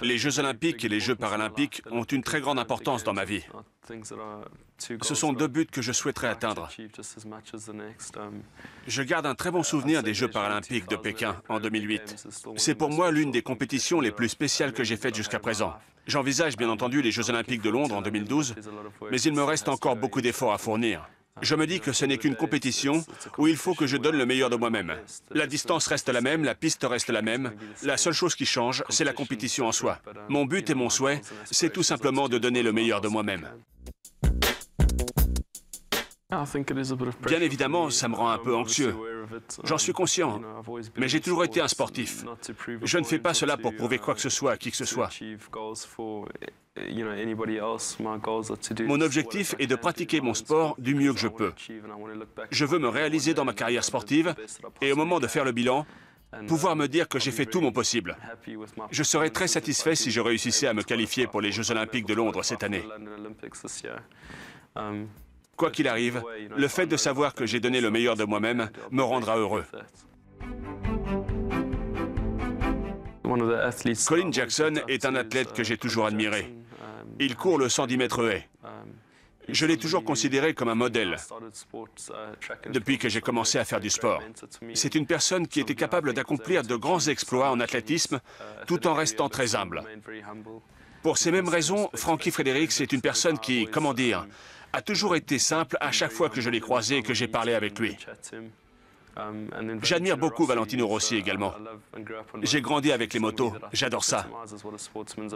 Les Jeux olympiques et les Jeux paralympiques ont une très grande importance dans ma vie. Ce sont deux buts que je souhaiterais atteindre. Je garde un très bon souvenir des Jeux paralympiques de Pékin en 2008. C'est pour moi l'une des compétitions les plus spéciales que j'ai faites jusqu'à présent. J'envisage bien entendu les Jeux olympiques de Londres en 2012, mais il me reste encore beaucoup d'efforts à fournir. Je me dis que ce n'est qu'une compétition où il faut que je donne le meilleur de moi-même. La distance reste la même, la piste reste la même. La seule chose qui change, c'est la compétition en soi. Mon but et mon souhait, c'est tout simplement de donner le meilleur de moi-même. Bien évidemment, ça me rend un peu anxieux. J'en suis conscient, mais j'ai toujours été un sportif. Je ne fais pas cela pour prouver quoi que ce soit à qui que ce soit. Mon objectif est de pratiquer mon sport du mieux que je peux. Je veux me réaliser dans ma carrière sportive et au moment de faire le bilan, pouvoir me dire que j'ai fait tout mon possible. Je serais très satisfait si je réussissais à me qualifier pour les Jeux olympiques de Londres cette année. Quoi qu'il arrive, le fait de savoir que j'ai donné le meilleur de moi-même me rendra heureux. Colin Jackson est un athlète que j'ai toujours admiré. Il court le 110 mètres haies. Je l'ai toujours considéré comme un modèle depuis que j'ai commencé à faire du sport. C'est une personne qui était capable d'accomplir de grands exploits en athlétisme tout en restant très humble. Pour ces mêmes raisons, Frankie Fredericks est une personne qui, comment dire, a toujours été simple à chaque fois que je l'ai croisé et que j'ai parlé avec lui. J'admire beaucoup Valentino Rossi également. J'ai grandi avec les motos, j'adore ça.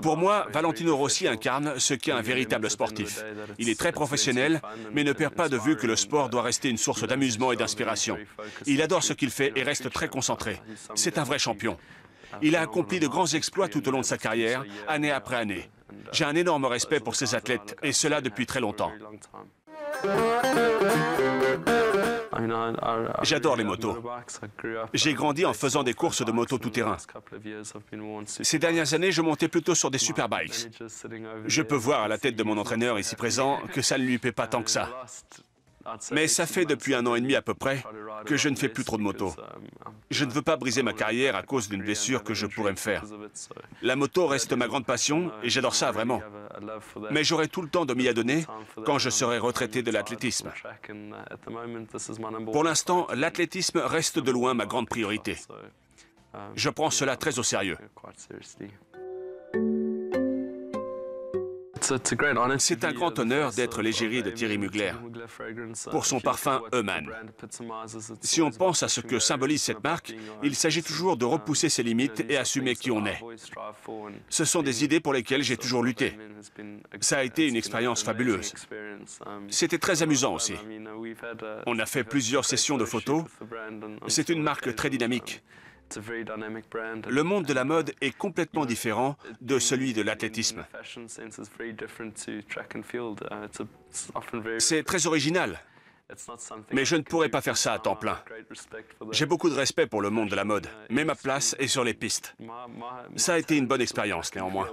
Pour moi, Valentino Rossi incarne ce qu'est un véritable sportif. Il est très professionnel, mais ne perd pas de vue que le sport doit rester une source d'amusement et d'inspiration. Il adore ce qu'il fait et reste très concentré. C'est un vrai champion. Il a accompli de grands exploits tout au long de sa carrière, année après année. J'ai un énorme respect pour ces athlètes, et cela depuis très longtemps. J'adore les motos. J'ai grandi en faisant des courses de moto tout-terrain. Ces dernières années, je montais plutôt sur des superbikes. Je peux voir à la tête de mon entraîneur ici présent que ça ne lui plaît pas tant que ça. Mais ça fait depuis 1 an et demi à peu près que je ne fais plus trop de moto. Je ne veux pas briser ma carrière à cause d'une blessure que je pourrais me faire. La moto reste ma grande passion et j'adore ça vraiment. Mais j'aurai tout le temps de m'y adonner quand je serai retraité de l'athlétisme. Pour l'instant, l'athlétisme reste de loin ma grande priorité. Je prends cela très au sérieux. C'est un grand honneur d'être l'égérie de Thierry Mugler pour son parfum Eman. Si on pense à ce que symbolise cette marque, il s'agit toujours de repousser ses limites et assumer qui on est. Ce sont des idées pour lesquelles j'ai toujours lutté. Ça a été une expérience fabuleuse. C'était très amusant aussi. On a fait plusieurs sessions de photos. C'est une marque très dynamique. Le monde de la mode est complètement différent de celui de l'athlétisme. C'est très original, mais je ne pourrais pas faire ça à temps plein. J'ai beaucoup de respect pour le monde de la mode, mais ma place est sur les pistes. Ça a été une bonne expérience néanmoins.